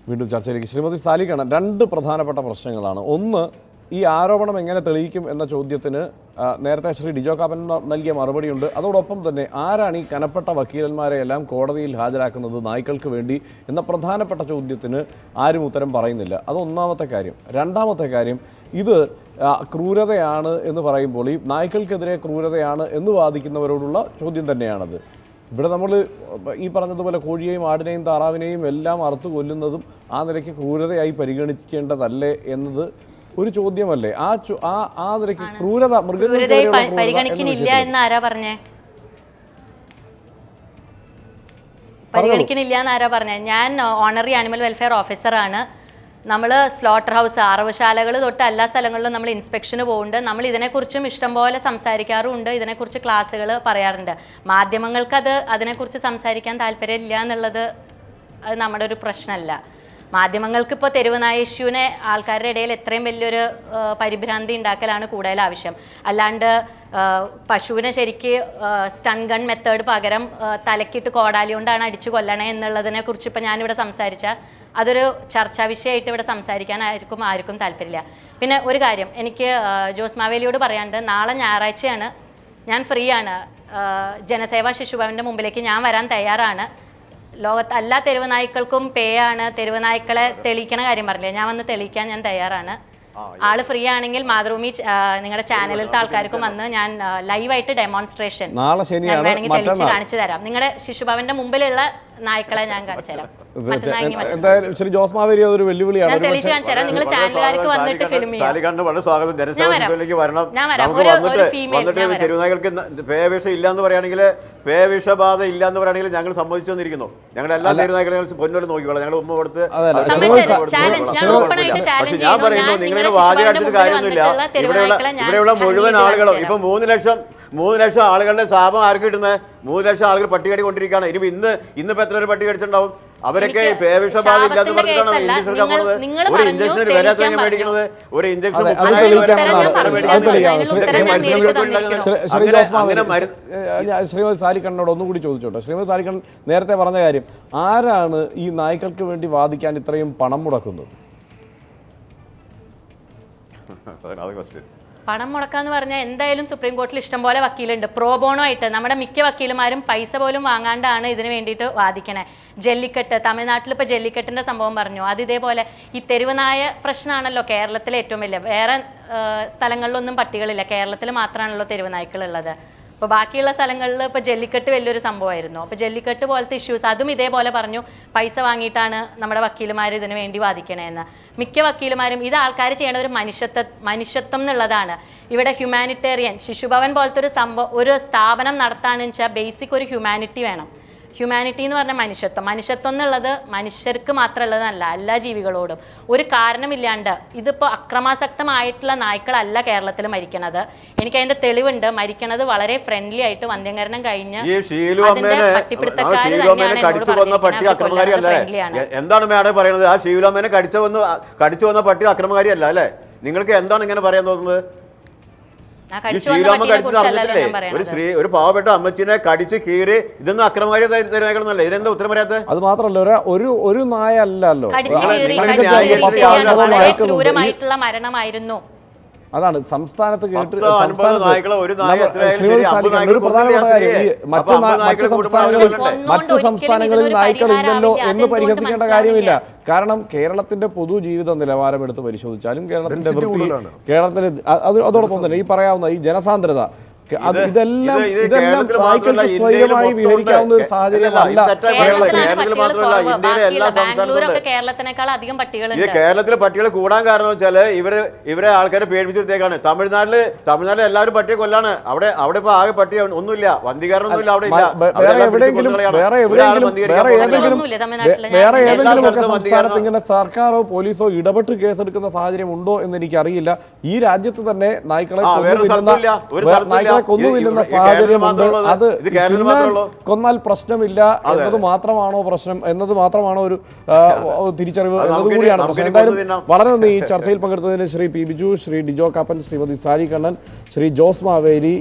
വീണ്ടും ചർച്ചയിലേക്ക്. ശ്രീമതി സാലികണ്ണൻ, രണ്ട് പ്രധാനപ്പെട്ട പ്രശ്നങ്ങളാണ്. ഒന്ന്, ഈ ആരോപണം എങ്ങനെ തെളിയിക്കും എന്ന ചോദ്യത്തിന് നേരത്തെ ശ്രീ ഡിജോ കാപ്പൻ നൽകിയ മറുപടിയുണ്ട്. അതോടൊപ്പം തന്നെ ആരാണ് ഈ കനപ്പെട്ട വക്കീലന്മാരെ എല്ലാം കോടതിയിൽ ഹാജരാക്കുന്നത് നായ്ക്കൾക്ക് വേണ്ടി എന്ന പ്രധാനപ്പെട്ട ചോദ്യത്തിന് ആരും ഉത്തരം പറയുന്നില്ല. അത് ഒന്നാമത്തെ കാര്യം. രണ്ടാമത്തെ കാര്യം, ഇത് ക്രൂരതയാണ് എന്ന് പറയുമ്പോൾ ഈ നായ്ക്കൾക്കെതിരെ ക്രൂരതയാണ് എന്ന് വാദിക്കുന്നവരോടുള്ള ചോദ്യം തന്നെയാണത്. ഇവിടെ നമ്മൾ ഈ പറഞ്ഞതുപോലെ കോഴിയെയും ആടിനെയും താറാവിനെയും എല്ലാം അറുത്ത് കൊല്ലുന്നതും ആ നിലയ്ക്ക് ക്രൂരതയായി പരിഗണിക്കേണ്ടതല്ലേ എന്നത് ഒരു ചോദ്യമല്ലേ? ആ നിലയ്ക്ക് ക്രൂരത പരിഗണിക്കുന്നില്ല എന്ന് ആരാ പറഞ്ഞേ? പരിഗണിക്കുന്നില്ല എന്ന് ആരാ പറഞ്ഞേ? ഞാൻ ഓണറി ആനിമൽ വെൽഫെയർ ഓഫീസറാണ്. നമ്മൾ സ്ലോട്ടർ ഹൗസ്, അറവുശാലകൾ തൊട്ട് എല്ലാ സ്ഥലങ്ങളിലും നമ്മൾ ഇൻസ്പെക്ഷന് പോകുന്നുണ്ട്. നമ്മൾ ഇതിനെക്കുറിച്ചും ഇഷ്ടംപോലെ സംസാരിക്കാറുമുണ്ട്. ഇതിനെക്കുറിച്ച് ക്ലാസ്സുകൾ പറയാറുണ്ട്. മാധ്യമങ്ങൾക്ക് അതിനെക്കുറിച്ച് സംസാരിക്കാൻ താല്പര്യമില്ല എന്നുള്ളത് അത് നമ്മുടെ ഒരു പ്രശ്നമല്ല. മാധ്യമങ്ങൾക്ക് ഇപ്പോൾ തെരുവ് നായ ഇഷ്യൂവിനെ ആൾക്കാരുടെ ഇടയിൽ എത്രയും വലിയൊരു പരിഭ്രാന്തി ഉണ്ടാക്കലാണ് കൂടുതൽ ആവശ്യം. അല്ലാണ്ട് പശുവിനെ ശരിക്ക് സ്റ്റൺ ഗൺ മെത്തേഡ് പകരം തലക്കിട്ട് കോടാലി കൊണ്ടാണ് അടിച്ചു കൊല്ലണേ എന്നുള്ളതിനെ കുറിച്ച് ഇപ്പോൾ ഞാനിവിടെ സംസാരിച്ചാൽ അതൊരു ചർച്ചാ വിഷയമായിട്ട് ഇവിടെ സംസാരിക്കാൻ ആർക്കും താല്പര്യമില്ല. പിന്നെ ഒരു കാര്യം എനിക്ക് ജോസ് മാവേലിയോട് പറയാനുണ്ട്. നാളെ ഞായറാഴ്ചയാണ്, ഞാൻ ഫ്രീ ആണ്. ജനസേവാ ശിശുഭവൻ്റെ മുമ്പിലേക്ക് ഞാൻ വരാൻ തയ്യാറാണ്. ലോകത്ത് എല്ലാ തെരുവ് നായ്ക്കൾക്കും പേയാണ്. തെരുവ് നായ്ക്കളെ തെളിയിക്കണ കാര്യം പറഞ്ഞില്ലേ, ഞാൻ വന്ന് തെളിയിക്കാൻ ഞാൻ തയ്യാറാണ്. ആള് ഫ്രീ ആണെങ്കിൽ മാതൃഭൂമി നിങ്ങളുടെ ചാനലിലത്തെ ആൾക്കാർക്കും വന്ന് ഞാൻ ലൈവായിട്ട് ഡെമോൺസ്ട്രേഷൻ വേണമെങ്കിൽ തെളിയിച്ച് കാണിച്ചു തരാം. നിങ്ങളുടെ ശിശുഭവന്റെ മുമ്പിലുള്ള നായ്ക്കളെ ഞാൻ കാണിച്ചു തരാം. എന്തായാലും ശ്രീ ജോസ് മാവേലി അതൊരു വെല്ലുവിളിയാണ്. ഞാൻ തെളിയിച്ച് കാണിച്ചു തരാം. നിങ്ങൾ ചാനലുകാർക്ക് വന്നിട്ട് ഫിലിം തെരുവുനായ്ക്കൾക്ക് പേവിഷ ഇല്ലാന്ന് പറയുകയാണെങ്കിൽ, പേവിഷബാധ ഇല്ലാന്ന് പറയുകയാണെങ്കിൽ ഞങ്ങൾ സമ്മതിച്ചു വന്നിരിക്കുന്നു. ഞങ്ങളുടെ എല്ലാ തെരുവുനായ്ക്കളെയും പൊന്നോട് നോക്കിക്കോളാം. ഞങ്ങൾ ഉമ്മ കൊടുത്ത്. പക്ഷെ ഞാൻ പറയുന്നു, നിങ്ങളിങ്ങനെ വാചകം അടിച്ചിട്ട് കാര്യമൊന്നുമില്ല. ഇവിടെയുള്ള മുഴുവൻ ആളുകളും ഇപ്പൊ 3 ലക്ഷം ആളുകളുടെ ശാപം ആർക്ക് കിട്ടുന്നത്? 3 ലക്ഷം ആളുകൾ പട്ടി കടി കൊണ്ടിരിക്കുകയാണ്. ഇനി ഇന്നിപ്പോ എത്ര പേര് പട്ടി കടിച്ചിട്ടുണ്ടാവും? അവരൊക്കെ പേവിഷബാധ ഇല്ലാന്ന് പറഞ്ഞിട്ടാണ് ഇഞ്ചക്ഷൻ എടുക്കാൻ പോകുന്നത്. ഒരു ഇഞ്ചക്ഷന് വില എത്ര മേടിക്കുന്നത്? ഒരു ഇഞ്ചക്ഷൻ ശ്രീമതി സാലിക്കണ്ണനോട് ഒന്നുകൂടി ചോദിച്ചോട്ടെ. ശ്രീമതി സാലിക്കണ്ണൻ നേരത്തെ പറഞ്ഞ കാര്യം, ആരാണ് ഈ നായ്ക്കൾക്ക് വേണ്ടി വാദിക്കാൻ ഇത്രയും പണം മുടക്കുന്നത്? പണം മുടക്കാന്ന് പറഞ്ഞാൽ എന്തായാലും സുപ്രീം കോടതിയിൽ ഇഷ്ടംപോലെ വക്കീലുണ്ട്. പ്രോബോണോ ആയിട്ട് നമ്മുടെ മിക്ക വക്കീലുമാരും പൈസ പോലും വാങ്ങാണ്ടാണ് ഇതിന് വേണ്ടിയിട്ട് വാദിക്കണേ. ജല്ലിക്കെട്ട്, തമിഴ്നാട്ടിൽ ഇപ്പോൾ ജല്ലിക്കെട്ടിൻ്റെ സംഭവം പറഞ്ഞു. അത് ഇതേപോലെ ഈ തെരുവുനായ പ്രശ്നമാണല്ലോ കേരളത്തിലെ ഏറ്റവും വലിയ. വേറെ സ്ഥലങ്ങളിലൊന്നും പട്ടികളില്ല, കേരളത്തിൽ മാത്രമാണല്ലോ തെരുവുനായ്ക്കളുള്ളത്. അപ്പോൾ ബാക്കിയുള്ള സ്ഥലങ്ങളിൽ ഇപ്പോൾ ജല്ലിക്കെട്ട് വലിയൊരു സംഭവമായിരുന്നു. അപ്പോൾ ജല്ലിക്കെട്ട് പോലത്തെ ഇഷ്യൂസ് അതും ഇതേപോലെ പറഞ്ഞു പൈസ വാങ്ങിയിട്ടാണ് നമ്മുടെ വക്കീലുമാർ ഇതിന് വേണ്ടി വാദിക്കണേന്ന്. മിക്ക വക്കീലുമാരും ഇത് ആൾക്കാർ ചെയ്യണ ഒരു മനുഷ്യത്വം എന്നുള്ളതാണ്. ഇവിടെ ഹ്യൂമാനിറ്റേറിയൻ ശിശുഭവൻ പോലത്തെ ഒരു സ്ഥാപനം നടത്താന്ന് വെച്ചാൽ ബേസിക് ഒരു ഹ്യൂമാനിറ്റി വേണം. ഹ്യൂമാനിറ്റി എന്ന് പറഞ്ഞാൽ മനുഷ്യത്വം എന്നുള്ളത് മനുഷ്യർക്ക് മാത്രമുള്ളതല്ല, എല്ലാ ജീവികളോടും. ഒരു കാരണമില്ലാണ്ട് ഇതിപ്പോൾ അക്രമാസക്തമായിട്ടുള്ള നായ്ക്കളല്ല കേരളത്തിൽ മരിക്കണത്. എനിക്ക് അതിന്റെ തെളിവുണ്ട്. മരിക്കണത് വളരെ ഫ്രണ്ട്ലി ആയിട്ട് വന്ധ്യംകരണം കഴിഞ്ഞ് എന്താണ് മേഡം പറയുന്നത്? ആ ഷീലുമ്മേനെ കടിച്ചു വന്ന പട്ടി അക്രമകാരി അല്ല അല്ലേ? നിങ്ങൾക്ക് എന്താണ് ഇങ്ങനെ പറയാൻ തോന്നുന്നത്? ഒരു പാവപ്പെട്ട അമ്മച്ചിനെ കടിച്ച് കീറി ഇതൊന്നും അക്രമകാരി തെരുവുനായ്ക്കളൊന്നുമല്ല. ഇതിനെന്താ ഉത്തരം പറയാത്തത്? അത് മാത്രമല്ല, ഒരു നായ അല്ലല്ലോ. മരണമായിരുന്നു. അതാണ് സംസ്ഥാനത്ത് കേട്ട് ഒരു പ്രധാനപ്പെട്ട കാര്യം. മറ്റു സംസ്ഥാനങ്ങളിൽ നായ്ക്കൾ ഇല്ലല്ലോ എന്ന് പരിഹസിക്കേണ്ട കാര്യമില്ല. കാരണം കേരളത്തിന്റെ പൊതുജീവിത നിലവാരം എടുത്ത് പരിശോധിച്ചാലും കേരളത്തിന്റെ കേരളത്തിലെ അതോടൊപ്പം തന്നെ ഈ പറയാവുന്ന ഈ ജനസാന്ദ്രത ഇതെല്ലാം നായ്ക്കൾക്ക് സ്വയമായി വിഹരിക്കാവുന്ന ഒരു സാഹചര്യമല്ല. കേരളത്തിനേക്കാൾ അധികം പട്ടികളുണ്ട്. കേരളത്തിലെ പട്ടികൾ കൂടാൻ കാരണം വെച്ചാല് ഇവരെ ആൾക്കാരെ പേടിപ്പിച്ചെടുത്തേക്കാണ്. തമിഴ്നാട്ടില് എല്ലാവരും പട്ടിയെ കൊല്ലാണ്. അവിടെ ഇപ്പൊ ആകെ പട്ടി ഒന്നുമില്ല, വന്ധികാരനൊന്നുമില്ല. അവിടെ ഇല്ല. വേറെ ഏതെങ്കിലും ഒക്കെ സംസ്ഥാനത്ത് ഇങ്ങനെ സർക്കാരോ പോലീസോ ഇടപെട്ട് കേസെടുക്കുന്ന സാഹചര്യം ഉണ്ടോ എന്ന് എനിക്കറിയില്ല. ഈ രാജ്യത്ത് തന്നെ നായ്ക്കളെ കൊന്നുതിന്നുന്ന സാഹചര്യമുണ്ട്. അത് കൊന്നാൽ പ്രശ്നമില്ല എന്നത് മാത്രമാണോ പ്രശ്നം എന്നത് മാത്രമാണോ ഒരു തിരിച്ചറിവ് എന്നത് കൂടിയാണ് പ്രശ്നം. എന്തായാലും വളരെ നന്ദി ഈ ചർച്ചയിൽ പങ്കെടുത്തതിന് ശ്രീ പി ബിജു, ശ്രീ ഡിജോ കാപ്പൻ, ശ്രീമതി സാലികണ്ണൻ, ശ്രീ ജോസ് മാവേലി.